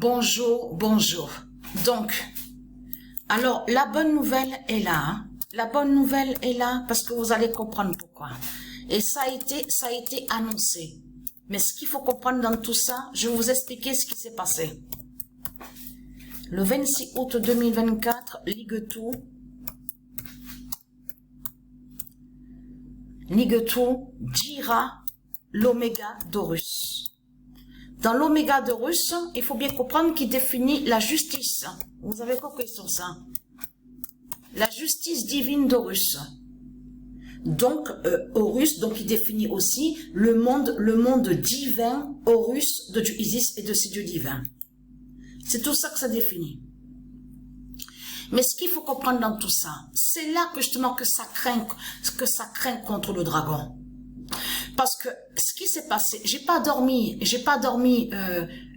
bonjour, bonjour. Donc, alors, la bonne nouvelle est là. Hein. La bonne nouvelle est là parce que vous allez comprendre pourquoi. Et ça a été annoncé. Mais ce qu'il faut comprendre dans tout ça, je vais vous expliquer ce qui s'est passé. Le 26 août 2024, Ligue 2 dira l'Oméga d'Horus. Dans l'Oméga d'Horus, il faut bien comprendre qu'il définit la justice. Vous avez compris sur ça. La justice divine d'Horus. Donc, Horus, donc il définit aussi le monde divin, Horus, de Dieu Isis et de ses dieux divins. C'est tout ça que ça définit. Mais ce qu'il faut comprendre dans tout ça, c'est là que justement que ça craint contre le dragon. Parce que ce qui s'est passé, j'ai pas dormi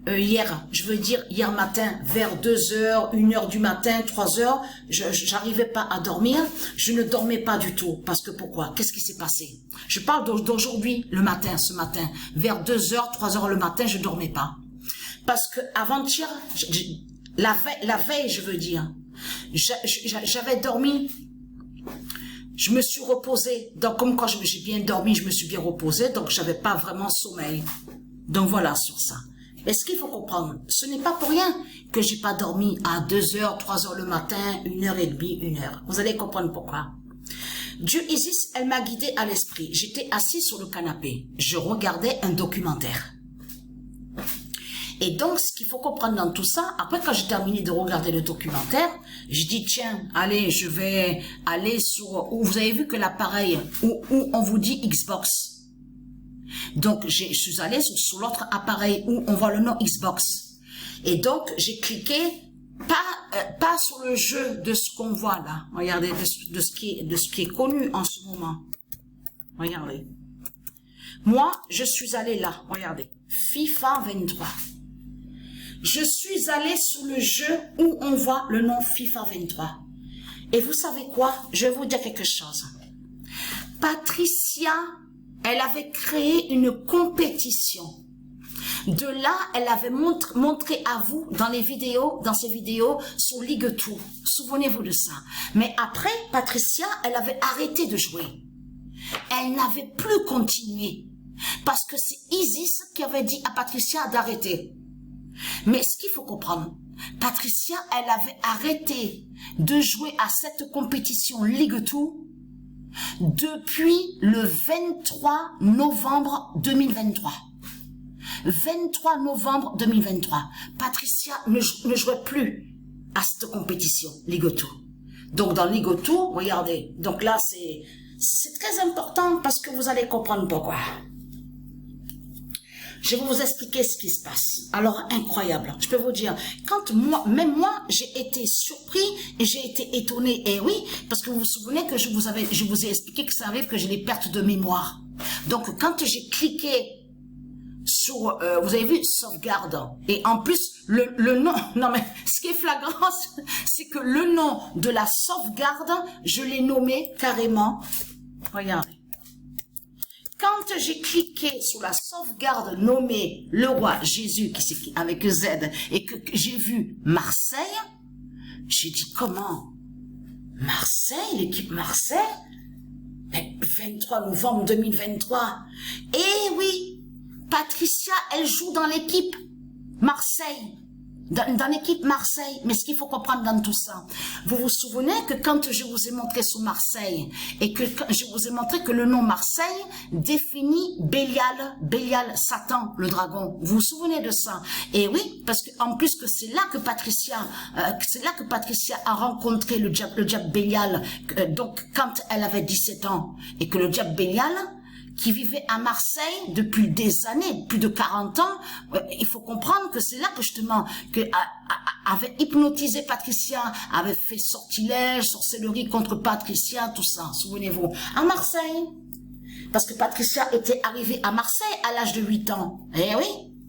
hier, je veux dire hier matin, vers 2h, 1h du matin, 3h, j'arrivais pas à dormir, je ne dormais pas du tout. Parce que pourquoi? Qu'est-ce qui s'est passé? Je parle d'aujourd'hui, le matin, ce matin, vers 2h, 3h le matin, je dormais pas. Parce que avant-hier, la veille, je veux dire, j'avais dormi, je me suis reposée, donc comme quand j'ai bien dormi, je me suis bien reposée, donc j'avais pas vraiment sommeil. Donc voilà sur ça. Mais ce qu'il faut comprendre, ce n'est pas pour rien que j'ai pas dormi à 2h, 3h le matin, 1h30, 1h. Vous allez comprendre pourquoi. Dieu Isis, elle m'a guidée à l'esprit. J'étais assis sur le canapé. Je regardais un documentaire. Et donc, ce qu'il faut comprendre dans tout ça, après quand j'ai terminé de regarder le documentaire, je dis, tiens, allez, je vais aller sur, où vous avez vu que l'appareil, où on vous dit Xbox. Donc, je suis allée sur l'autre appareil où on voit le nom Xbox. Et donc, j'ai cliqué, pas sur le jeu de ce qu'on voit là. Regardez, de ce qui est connu en ce moment. Regardez. Moi, je suis allée là, regardez. FIFA 23. Je suis allée sur le jeu où on voit le nom FIFA 23. Et vous savez quoi? Je vais vous dire quelque chose. Patricia, elle avait créé une compétition. De là, elle avait montré à vous dans ses vidéos sur Ligue 2. Souvenez-vous de ça. Mais après, Patricia, elle avait arrêté de jouer. Elle n'avait plus continué. Parce que c'est Isis qui avait dit à Patricia d'arrêter. Mais ce qu'il faut comprendre, Patricia, elle avait arrêté de jouer à cette compétition Ligue 2 depuis le 23 novembre 2023. 23 novembre 2023. Patricia ne jouait plus à cette compétition Ligue 2. Donc dans Ligue 2, regardez, donc là c'est très important parce que vous allez comprendre pourquoi. Je vais vous expliquer ce qui se passe. Alors, incroyable. Je peux vous dire, même moi, j'ai été surpris et j'ai été étonné. Et oui, parce que vous vous souvenez que je vous ai expliqué que ça arrive que j'ai des pertes de mémoire. Donc, quand j'ai cliqué sur, vous avez vu, sauvegarde. Et en plus, le nom, non mais, ce qui est flagrant, c'est que le nom de la sauvegarde, je l'ai nommé carrément. Regardez. Quand j'ai cliqué sur la sauvegarde nommée le roi Jésus, qui avec Z, et que j'ai vu Marseille, j'ai dit comment? Marseille, l'équipe Marseille? Mais 23 novembre 2023. Eh oui, Patricia, elle joue dans l'équipe Marseille. Dans l'équipe Marseille, mais ce qu'il faut comprendre dans tout ça, vous vous souvenez que quand je vous ai montré sur Marseille, et que je vous ai montré que le nom Marseille définit Bélial, Satan, le dragon. Vous vous souvenez de ça? Et oui, parce que en plus que c'est là que Patricia a rencontré le diable Bélial, donc quand elle avait 17 ans, et que le diable Bélial, qui vivait à Marseille depuis des années, plus de 40 ans, il faut comprendre que c'est là que justement, avait hypnotisé Patricia, avait fait sortilège, sorcellerie contre Patricia, tout ça, souvenez-vous, à Marseille. Parce que Patricia était arrivée à Marseille à l'âge de 8 ans. Eh oui,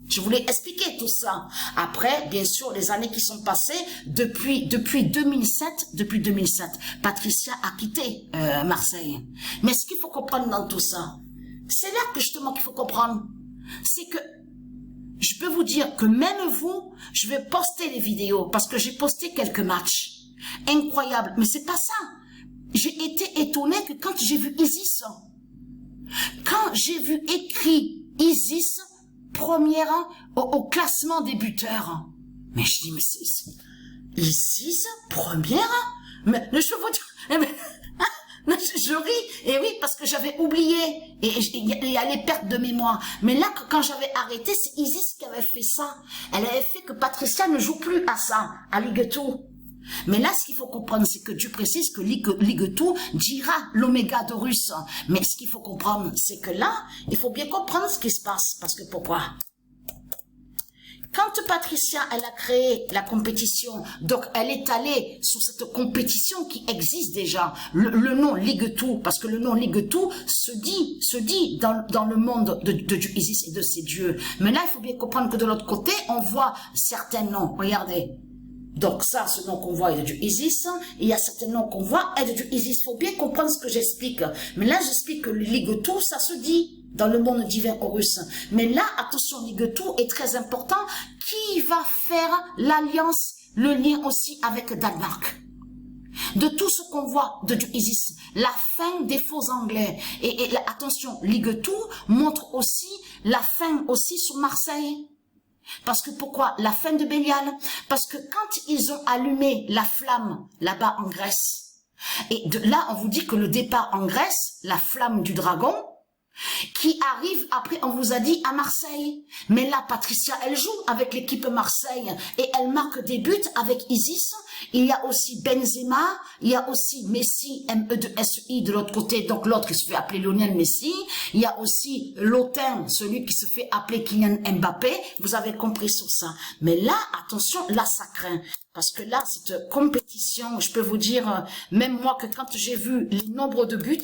je voulais expliquer tout ça. Après, bien sûr, les années qui sont passées, depuis 2007, Patricia a quitté Marseille. Mais ce qu'il faut comprendre dans tout ça, c'est là que justement qu'il faut comprendre, c'est que je peux vous dire que même vous, je vais poster les vidéos parce que j'ai posté quelques matchs. Incroyable. Mais c'est pas ça. J'ai été étonnée que quand j'ai vu Isis, quand j'ai vu écrit Isis, première au classement des buteurs. Mais je dis, mais c'est Isis, première? Mais je peux vous dire, je ris, et oui, parce que j'avais oublié, et il y a les pertes de mémoire. Mais là, quand j'avais arrêté, c'est Isis qui avait fait ça. Elle avait fait que Patricia ne joue plus à ça, à Ligue 2. Mais là, ce qu'il faut comprendre, c'est que Dieu précise que Ligue 2 dira l'oméga d'Horus. Mais ce qu'il faut comprendre, c'est que là, il faut bien comprendre ce qui se passe. Parce que pourquoi? Quand Patricia, elle a créé la compétition, donc elle est allée sous cette compétition qui existe déjà, le nom Ligue 2, parce que le nom Ligue 2 se dit dans le monde de Dieu Isis et de ses dieux. Mais là, il faut bien comprendre que de l'autre côté, on voit certains noms. Regardez. Donc ça, ce nom qu'on voit est de Dieu Isis, il y a certains noms qu'on voit est de Dieu Isis. Il faut bien comprendre ce que j'explique. Mais là, j'explique que Ligue 2, ça se dit dans le monde divin Horus. Mais là, attention, Ligue 2 est très important. Qui va faire l'alliance, le lien aussi avec Danemark? De tout ce qu'on voit de Dieu Isis, la fin des faux anglais. Et attention, Ligue 2 montre aussi la fin aussi sur Marseille. Parce que pourquoi? La fin de Bélial. Parce que quand ils ont allumé la flamme là-bas en Grèce, et de là on vous dit que le départ en Grèce, la flamme du dragon, qui arrive après, on vous a dit, à Marseille. Mais là, Patricia, elle joue avec l'équipe Marseille et elle marque des buts avec Isis. Il y a aussi Benzema, il y a aussi Messi, M-E-2-S-I de l'autre côté, donc l'autre qui se fait appeler Lionel Messi. Il y a aussi Lotin, celui qui se fait appeler Kylian Mbappé. Vous avez compris sur ça. Mais là, attention, là, ça craint. Parce que là, cette compétition, je peux vous dire, même moi, que quand j'ai vu les nombres de buts,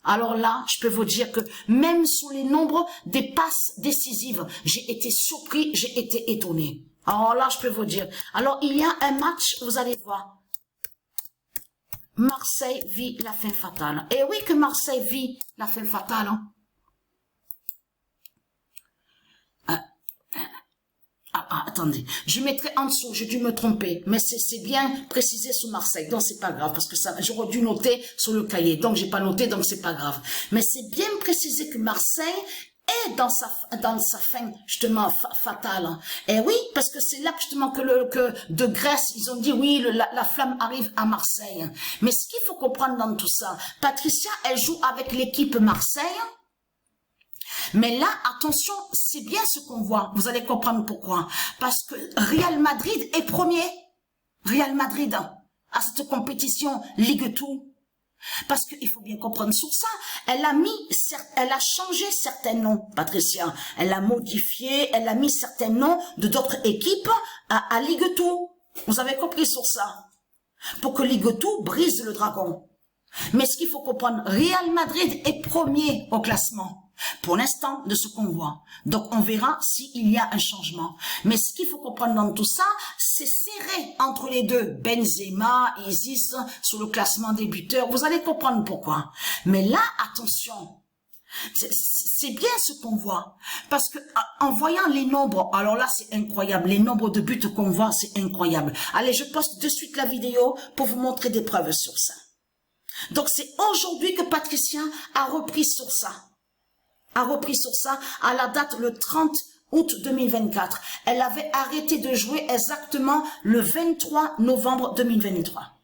alors là, je peux vous dire que même sous les nombres des passes décisives, j'ai été surpris, j'ai été étonné. Alors là, je peux vous dire. Alors, il y a un match, vous allez voir. Marseille vit la fin fatale. Et oui que Marseille vit la fin fatale. Hein. Attendez, je mettrai en dessous, j'ai dû me tromper, mais c'est bien précisé sur Marseille, donc c'est pas grave, parce que ça, j'aurais dû noter sur le cahier, donc j'ai pas noté, donc c'est pas grave. Mais c'est bien précisé que Marseille est dans sa fin, justement, fatale. Et oui, parce que c'est là, justement, que de Grèce, ils ont dit, oui, la flamme arrive à Marseille. Mais ce qu'il faut comprendre dans tout ça, Patricia, elle joue avec l'équipe Marseille. Mais là, attention, c'est bien ce qu'on voit. Vous allez comprendre pourquoi. Parce que Real Madrid est premier. Real Madrid à cette compétition Ligue 2. Parce qu'il faut bien comprendre sur ça. Elle a changé certains noms, Patricia. Elle a modifié, elle a mis certains noms de d'autres équipes à Ligue 2. Vous avez compris sur ça. Pour que Ligue 2 brise le dragon. Mais ce qu'il faut comprendre, Real Madrid est premier au classement. Pour l'instant, de ce qu'on voit. Donc, on verra s'il y a un changement. Mais ce qu'il faut comprendre dans tout ça, c'est serré entre les deux. Benzema, Isis, sur le classement des buteurs. Vous allez comprendre pourquoi. Mais là, attention. C'est bien ce qu'on voit. Parce que, en voyant les nombres, alors là, c'est incroyable. Les nombres de buts qu'on voit, c'est incroyable. Allez, je poste de suite la vidéo pour vous montrer des preuves sur ça. Donc, c'est aujourd'hui que Patricia a repris sur ça. À la date le 30 août 2024. Elle avait arrêté de jouer exactement le 23 novembre 2023.